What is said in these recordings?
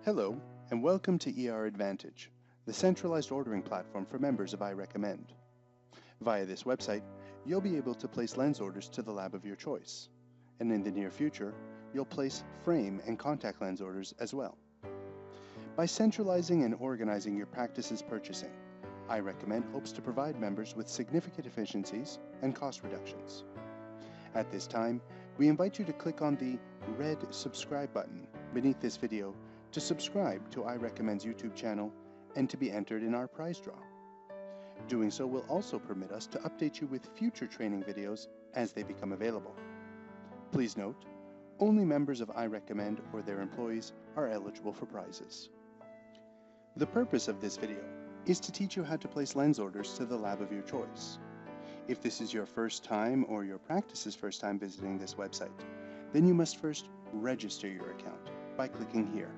Hello, and welcome to ER Advantage, the centralized ordering platform for members of iRecommend. Via this website, you'll be able to place lens orders to the lab of your choice, and in the near future, you'll place frame and contact lens orders as well. By centralizing and organizing your practice's purchasing, iRecommend hopes to provide members with significant efficiencies and cost reductions. At this time, we invite you to click on the red subscribe button beneath this video to subscribe to iRecommend's YouTube channel and to be entered in our prize draw. Doing so will also permit us to update you with future training videos as they become available. Please note, only members of iRecommend or their employees are eligible for prizes. The purpose of this video is to teach you how to place lens orders to the lab of your choice. If this is your first time or your practice's first time visiting this website, then you must first register your account by clicking here.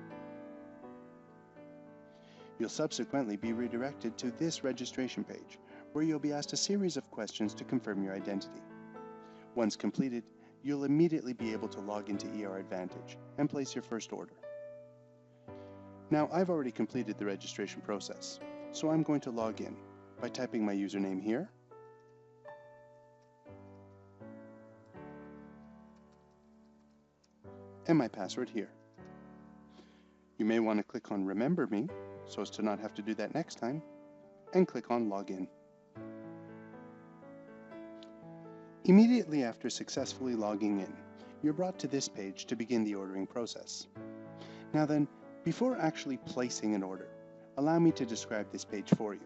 You'll subsequently be redirected to this registration page, where you'll be asked a series of questions to confirm your identity. Once completed, you'll immediately be able to log into ER Advantage and place your first order. Now, I've already completed the registration process, so I'm going to log in by typing my username here, and my password here. You may want to click on Remember Me, so as to not have to do that next time, and click on Login. Immediately after successfully logging in, you're brought to this page to begin the ordering process. Now then, before actually placing an order, allow me to describe this page for you.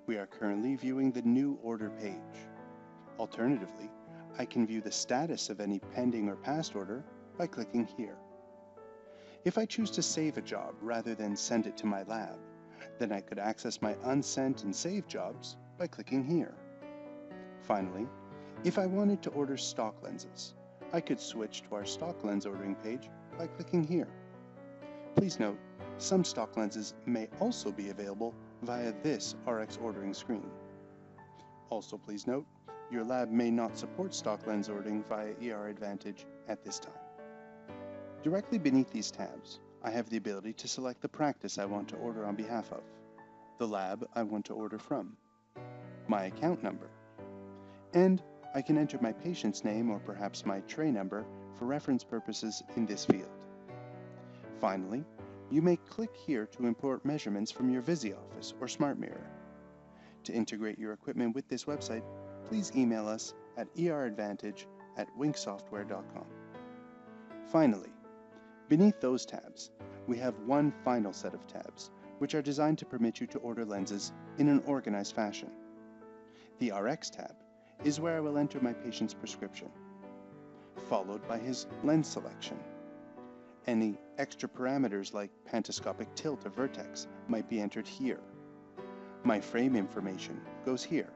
We are currently viewing the New Order page. Alternatively, I can view the status of any pending or past order by clicking here. If I choose to save a job rather than send it to my lab, then I could access my unsent and saved jobs by clicking here. Finally, if I wanted to order stock lenses, I could switch to our stock lens ordering page by clicking here. Please note, some stock lenses may also be available via this RX ordering screen. Also please note, your lab may not support stock lens ordering via ER Advantage at this time. Directly beneath these tabs, I have the ability to select the practice I want to order on behalf of, the lab I want to order from, my account number, and I can enter my patient's name or perhaps my tray number for reference purposes in this field. Finally, you may click here to import measurements from your VisiOffice or Smart Mirror. To integrate your equipment with this website, please email us at eradvantage@winksoftware.com. Finally, beneath those tabs, we have one final set of tabs, which are designed to permit you to order lenses in an organized fashion. The RX tab is where I will enter my patient's prescription, followed by his lens selection. Any extra parameters like pantoscopic tilt or vertex might be entered here. My frame information goes here.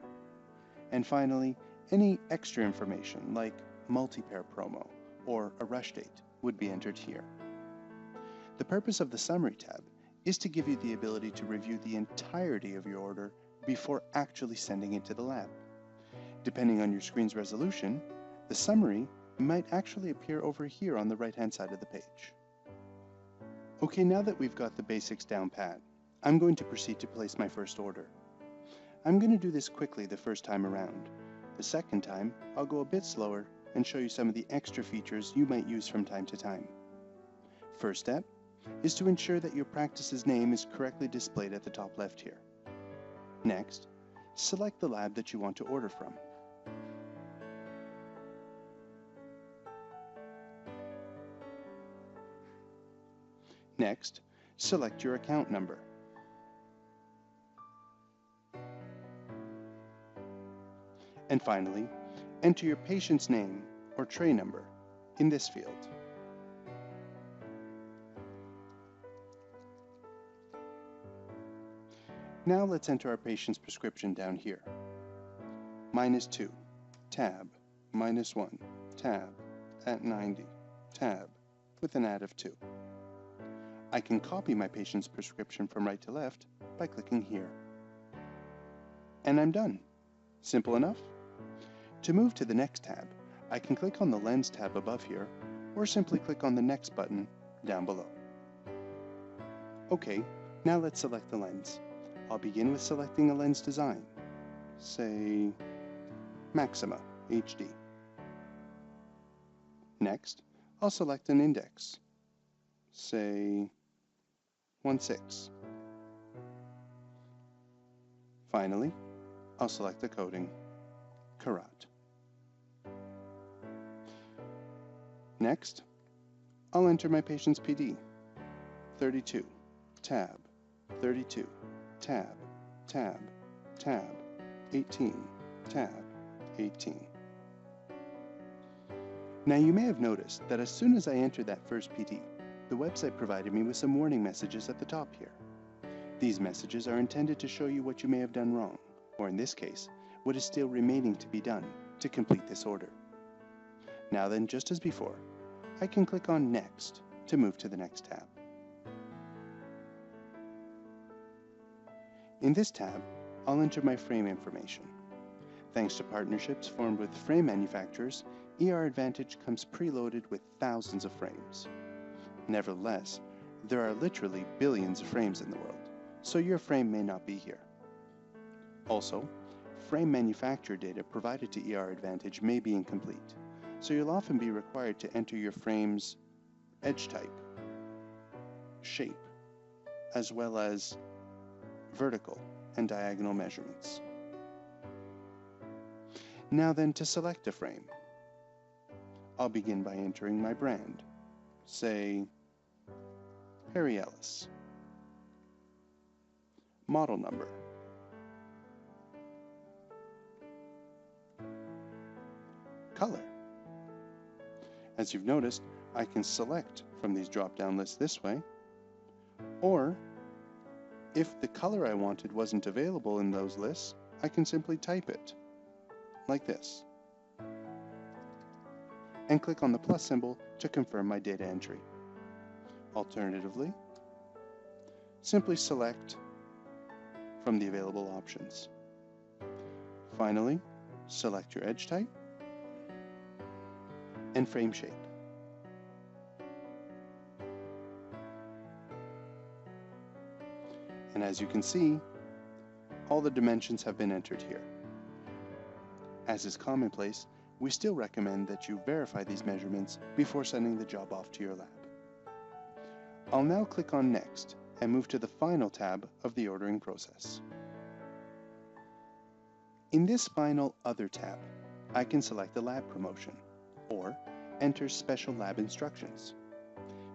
And finally, any extra information like multi-pair promo or a rush date would be entered here. The purpose of the Summary tab is to give you the ability to review the entirety of your order before actually sending it to the lab. Depending on your screen's resolution, the summary might actually appear over here on the right-hand side of the page. Okay, now that we've got the basics down pat, I'm going to proceed to place my first order. I'm going to do this quickly the first time around. The second time, I'll go a bit slower and show you some of the extra features you might use from time to time. First step is to ensure that your practice's name is correctly displayed at the top left here. Next, select the lab that you want to order from. Next, select your account number. And finally, enter your patient's name or tray number in this field. Now let's enter our patient's prescription down here. -2, tab, -1, tab, at 90, tab, with an add of 2. I can copy my patient's prescription from right to left by clicking here. And I'm done. Simple enough? To move to the next tab, I can click on the Lens tab above here, or simply click on the Next button down below. Okay, now let's select the lens. I'll begin with selecting a lens design, say Maxima HD. Next, I'll select an index, say 1.6. Finally, I'll select the coating, Karat. Next, I'll enter my patient's PD, 32, tab, 32, tab, tab, tab, 18, tab, 18. Now you may have noticed that as soon as I entered that first PD, the website provided me with some warning messages at the top here. These messages are intended to show you what you may have done wrong, or in this case, what is still remaining to be done to complete this order. Now then, just as before, I can click on Next to move to the next tab. In this tab, I'll enter my frame information. Thanks to partnerships formed with frame manufacturers, ER Advantage comes preloaded with thousands of frames. Nevertheless, there are literally billions of frames in the world, so your frame may not be here. Also, frame manufacturer data provided to ER Advantage may be incomplete, so you'll often be required to enter your frame's edge type, shape, as well as vertical and diagonal measurements. Now then, to select a frame, I'll begin by entering my brand, say Harry Ellis, model number, color. As you've noticed, I can select from these drop-down lists this way, or if the color I wanted wasn't available in those lists, I can simply type it, like this, and click on the plus symbol to confirm my data entry. Alternatively, simply select from the available options. Finally, select your edge type and frame shape. And as you can see, all the dimensions have been entered here. As is commonplace, we still recommend that you verify these measurements before sending the job off to your lab. I'll now click on Next and move to the final tab of the ordering process. In this final Other tab, I can select the lab promotion or enter special lab instructions.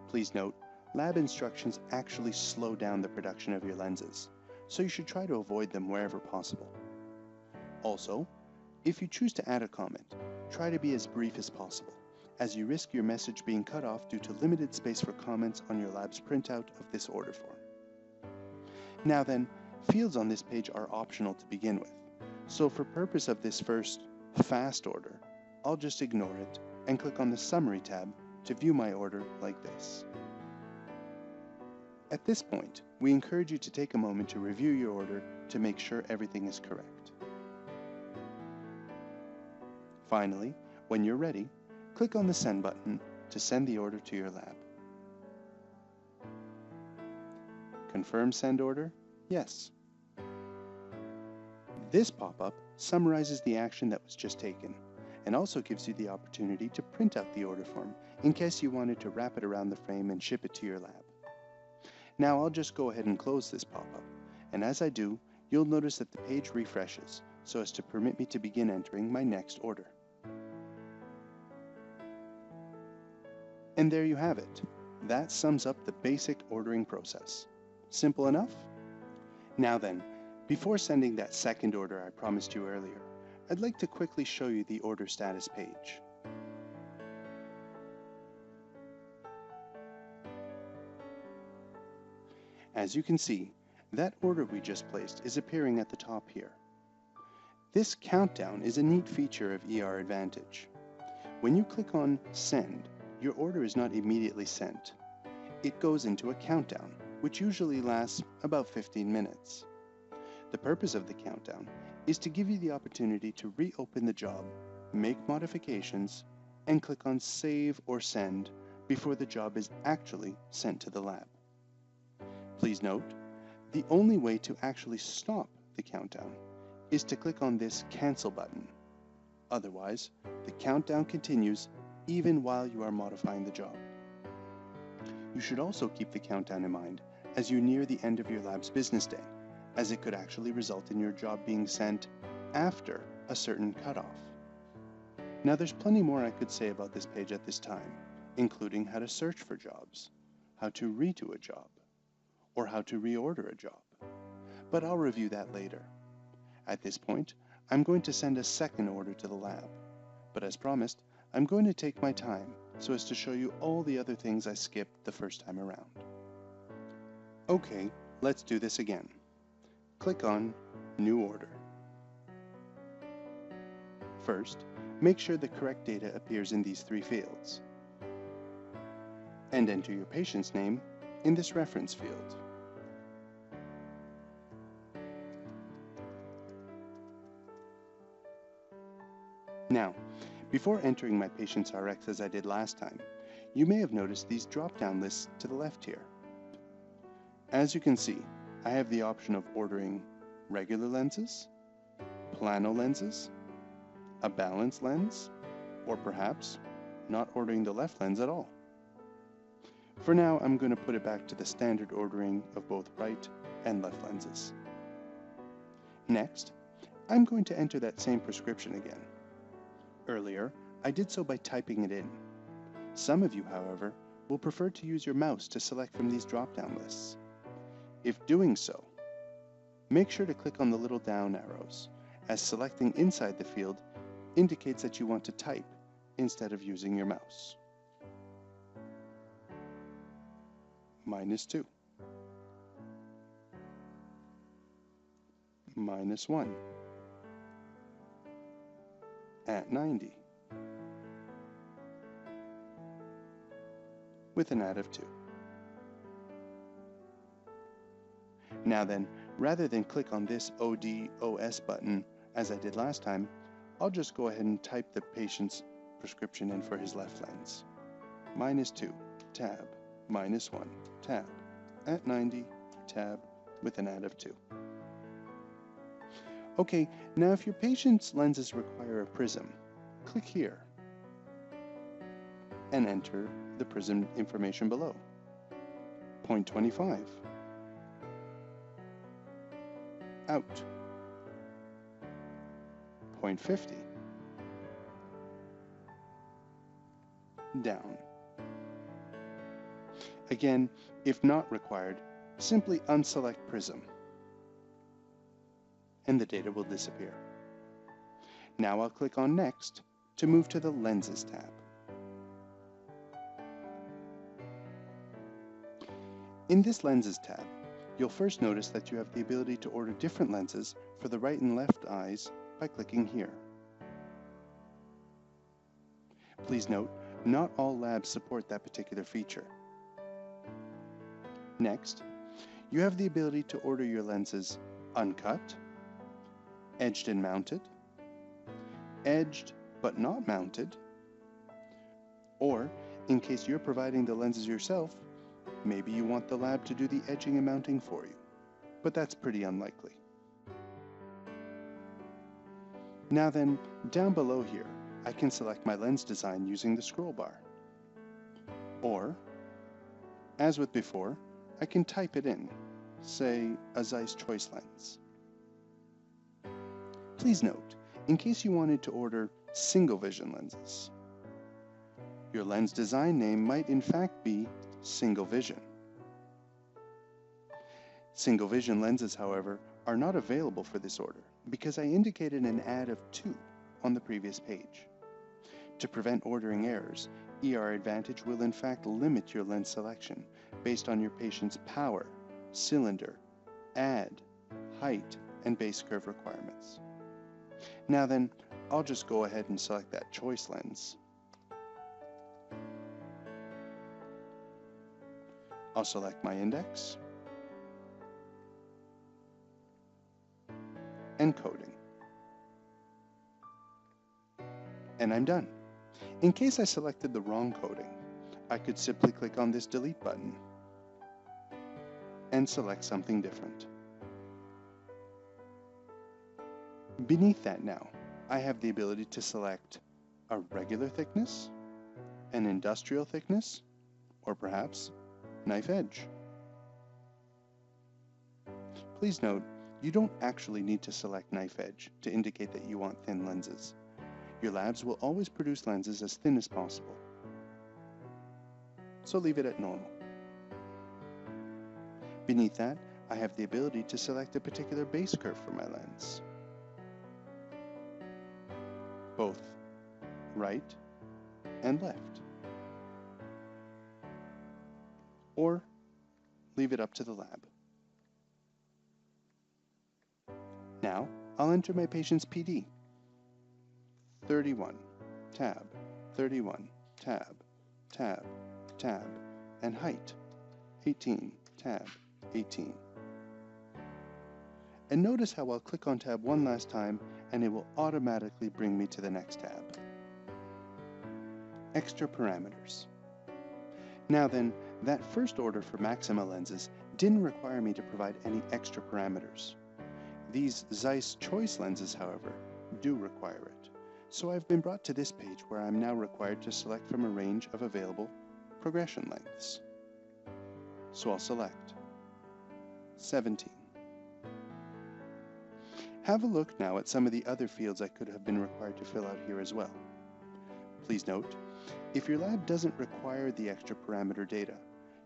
Please note, lab instructions actually slow down the production of your lenses, so you should try to avoid them wherever possible. Also, if you choose to add a comment, try to be as brief as possible, as you risk your message being cut off due to limited space for comments on your lab's printout of this order form. Now then, fields on this page are optional to begin with, so for purpose of this first fast order, I'll just ignore it and click on the Summary tab to view my order like this. At this point, we encourage you to take a moment to review your order to make sure everything is correct. Finally, when you're ready, click on the Send button to send the order to your lab. Confirm send order? Yes. This pop-up summarizes the action that was just taken and also gives you the opportunity to print out the order form in case you wanted to wrap it around the frame and ship it to your lab. Now I'll just go ahead and close this pop-up, and as I do, you'll notice that the page refreshes so as to permit me to begin entering my next order. And there you have it. That sums up the basic ordering process. Simple enough? Now then, before sending that second order I promised you earlier, I'd like to quickly show you the order status page. As you can see, that order we just placed is appearing at the top here. This countdown is a neat feature of ER Advantage. When you click on Send, your order is not immediately sent. It goes into a countdown, which usually lasts about 15 minutes. The purpose of the countdown is to give you the opportunity to reopen the job, make modifications, and click on Save or Send before the job is actually sent to the lab. Please note, the only way to actually stop the countdown is to click on this Cancel button. Otherwise, the countdown continues even while you are modifying the job. You should also keep the countdown in mind as you near the end of your lab's business day, as it could actually result in your job being sent after a certain cutoff. Now, there's plenty more I could say about this page at this time, including how to search for jobs, how to redo a job, or how to reorder a job, but I'll review that later. At this point, I'm going to send a second order to the lab, but as promised, I'm going to take my time so as to show you all the other things I skipped the first time around. Okay, let's do this again. Click on New Order. First, make sure the correct data appears in these three fields, and enter your patient's name in this reference field. Now, before entering my patient's RX as I did last time, you may have noticed these drop-down lists to the left here. As you can see, I have the option of ordering regular lenses, plano lenses, a balanced lens, or perhaps not ordering the left lens at all. For now, I'm going to put it back to the standard ordering of both right and left lenses. Next, I'm going to enter that same prescription again. Earlier, I did so by typing it in. Some of you, however, will prefer to use your mouse to select from these drop-down lists. If doing so, make sure to click on the little down arrows, as selecting inside the field indicates that you want to type instead of using your mouse. -2. -1. At 90. With an add of 2. Now then, rather than click on this OD/OS button as I did last time, I'll just go ahead and type the patient's prescription in for his left lens. -2, tab, -1, tab, at 90, tab, with an add of 2. Okay, now if your patient's lenses require a prism, click here and enter the prism information below. 0.25. Out. 0.50. Down. Again, if not required, simply unselect prism, and the data will disappear. Now I'll click on Next to move to the Lenses tab. In this Lenses tab, you'll first notice that you have the ability to order different lenses for the right and left eyes by clicking here. Please note, not all labs support that particular feature. Next, you have the ability to order your lenses uncut, edged and mounted, edged but not mounted, or in case you're providing the lenses yourself, maybe you want the lab to do the edging and mounting for you, but that's pretty unlikely. Now then, down below here, I can select my lens design using the scroll bar. Or, as with before, I can type it in, say a Zeiss Choice lens. Please note, in case you wanted to order single vision lenses, your lens design name might in fact be Single Vision. Single vision lenses, however, are not available for this order because I indicated an add of 2 on the previous page. To prevent ordering errors, ER Advantage will in fact limit your lens selection based on your patient's power, cylinder, add, height, and base curve requirements. Now then, I'll just go ahead and select that choice lens. I'll select my index and coding. And I'm done. In case I selected the wrong coding, I could simply click on this delete button. and select something different. Beneath that now, I have the ability to select a regular thickness, an industrial thickness, or perhaps knife edge. Please note, you don't actually need to select knife edge to indicate that you want thin lenses. Your labs will always produce lenses as thin as possible, so leave it at normal. Beneath that, I have the ability to select a particular base curve for my lens, both right and left, or leave it up to the lab. Now, I'll enter my patient's PD. 31, tab, 31, tab, tab, tab, and height, 18, tab, 18. And notice how I'll click on tab one last time and it will automatically bring me to the next tab. Extra parameters. Now then, that first order for Maxima lenses didn't require me to provide any extra parameters. These Zeiss choice lenses, however, do require it. So I've been brought to this page where I'm now required to select from a range of available progression lengths. So I'll select 17. Have a look now at some of the other fields I could have been required to fill out here as well. Please note, if your lab doesn't require the extra parameter data,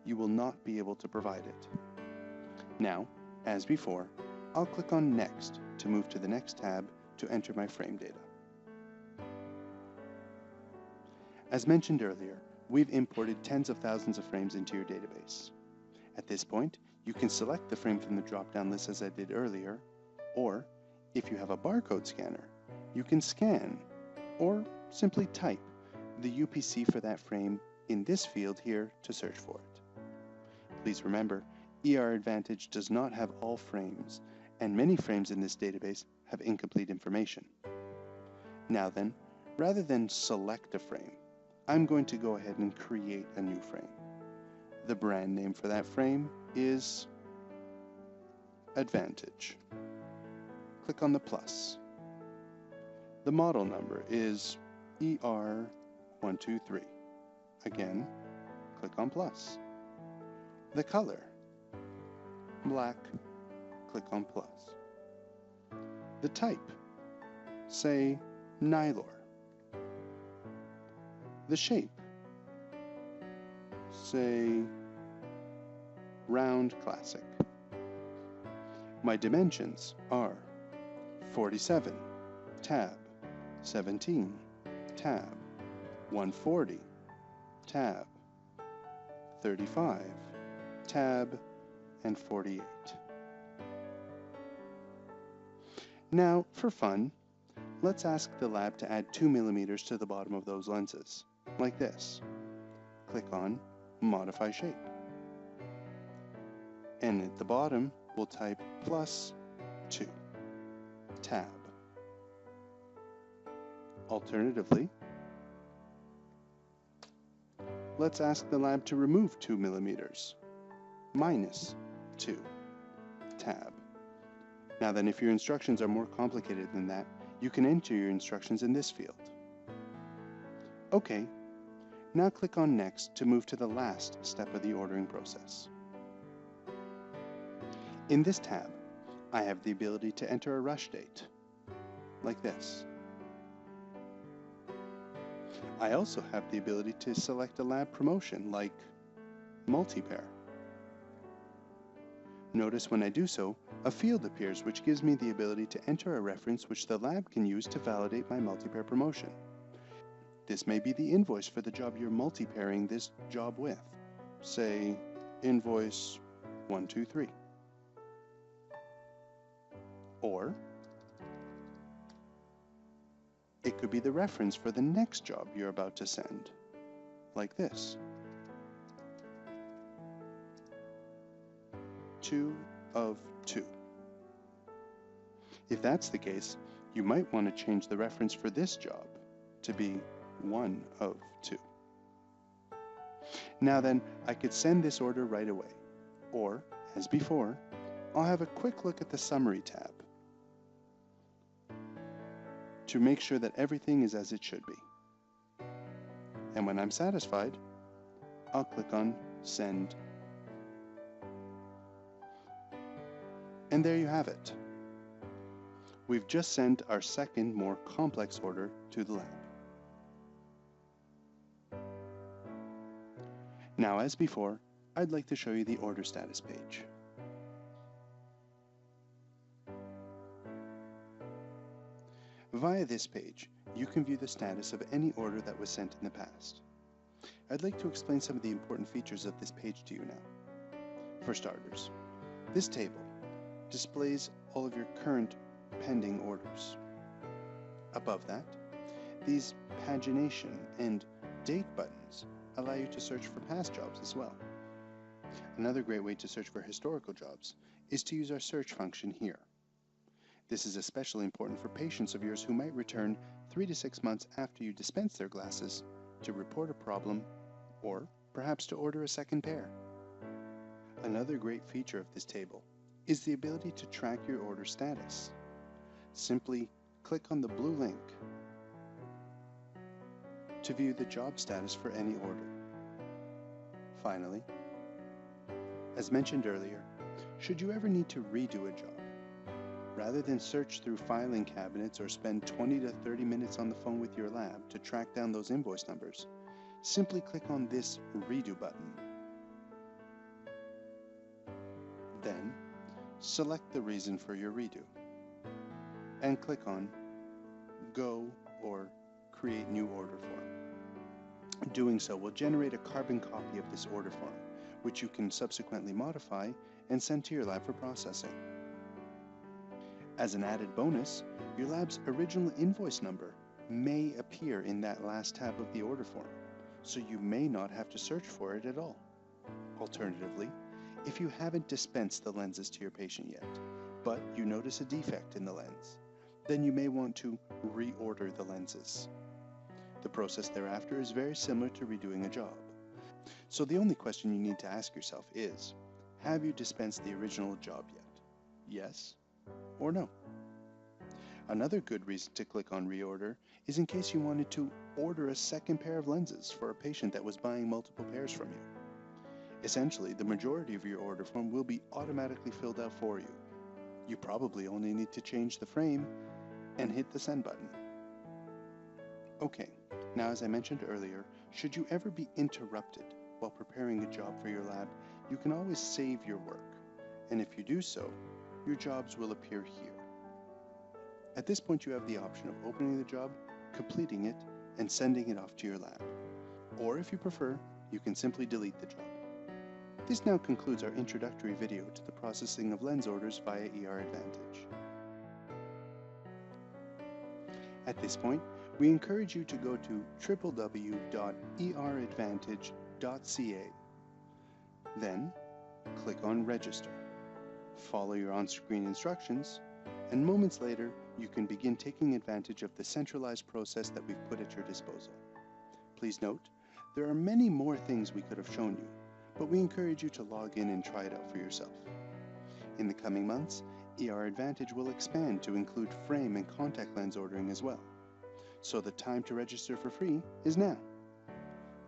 you will not be able to provide it. Now, as before, I'll click on Next to move to the next tab to enter my frame data. As mentioned earlier, we've imported tens of thousands of frames into your database. At this point, you can select the frame from the drop-down list as I did earlier, or if you have a barcode scanner, you can scan or simply type the UPC for that frame in this field here to search for it. Please remember, ER Advantage does not have all frames, and many frames in this database have incomplete information. Now then, rather than select a frame, I'm going to go ahead and create a new frame. The brand name for that frame is Advantage. Click on the plus. The model number is ER123. Again, click on plus. The color, black, click on plus. The type, say Nylor. The shape, say round classic. My dimensions are 47, tab, 17, tab, 140, tab, 35, tab, and 48. Now, for fun, let's ask the lab to add 2 millimeters to the bottom of those lenses, like this. Click on Modify Shape. And at the bottom, we'll type +2, tab. Alternatively, let's ask the lab to remove 2 millimeters, -2, tab. Now then, if your instructions are more complicated than that, you can enter your instructions in this field. Okay, now click on Next to move to the last step of the ordering process. In this tab, I have the ability to enter a rush date, like this. I also have the ability to select a lab promotion, like multi-pair. Notice when I do so, a field appears which gives me the ability to enter a reference which the lab can use to validate my multi-pair promotion. This may be the invoice for the job you're multi-pairing this job with. Say, invoice 123. Or, it could be the reference for the next job you're about to send, like this. 2 of 2. If that's the case, you might want to change the reference for this job to be 1 of 2. Now then, I could send this order right away, or, As before, I'll have a quick look at the Summary tab to make sure that everything is as it should be. And when I'm satisfied, I'll click on Send. And there you have it. We've just sent our second, more complex order to the lab. Now, as before, I'd like to show you the order status page. Via this page, you can view the status of any order that was sent in the past. I'd like to explain some of the important features of this page to you now. For starters, this table displays all of your current pending orders. Above that, these pagination and date buttons allow you to search for past jobs as well. Another great way to search for historical jobs is to use our search function here. This is especially important for patients of yours who might return 3 to 6 months after you dispense their glasses to report a problem or perhaps to order a second pair. Another great feature of this table is the ability to track your order status. Simply click on the blue link to view the job status for any order. Finally, as mentioned earlier, should you ever need to redo a job, rather than search through filing cabinets or spend 20 to 30 minutes on the phone with your lab to track down those invoice numbers, simply click on this Redo button. Then, select the reason for your redo and click on Go or Create New Order Form. Doing so will generate a carbon copy of this order form, which you can subsequently modify and send to your lab for processing. As an added bonus, your lab's original invoice number may appear in that last tab of the order form, so you may not have to search for it at all. Alternatively, if you haven't dispensed the lenses to your patient yet, but you notice a defect in the lens, then you may want to reorder the lenses. The process thereafter is very similar to redoing a job. So the only question you need to ask yourself is, have you dispensed the original job yet? Yes or no? Another good reason to click on Reorder is in case you wanted to order a second pair of lenses for a patient that was buying multiple pairs from you. Essentially, the majority of your order form will be automatically filled out for you. You probably only need to change the frame and hit the Send button. Okay, now as I mentioned earlier, should you ever be interrupted while preparing a job for your lab, you can always save your work, and if you do so, your jobs will appear here. At this point, you have the option of opening the job, completing it, and sending it off to your lab. Or if you prefer, you can simply delete the job. This now concludes our introductory video to the processing of lens orders via ER Advantage. At this point, we encourage you to go to www.eradvantage.ca. Then, click on Register. Follow your on-screen instructions, and moments later, you can begin taking advantage of the centralized process that we've put at your disposal. Please note, there are many more things we could have shown you, but we encourage you to log in and try it out for yourself. In the coming months, ER Advantage will expand to include frame and contact lens ordering as well. So the time to register for free is now.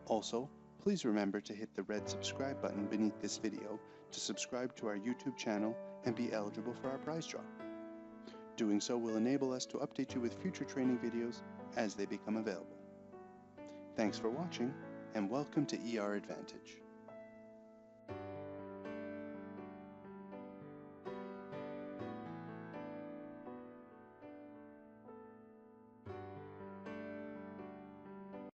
Also, please remember to hit the red subscribe button beneath this video to subscribe to our YouTube channel and be eligible for our prize draw. Doing so will enable us to update you with future training videos as they become available. Thanks for watching, and welcome to ER Advantage.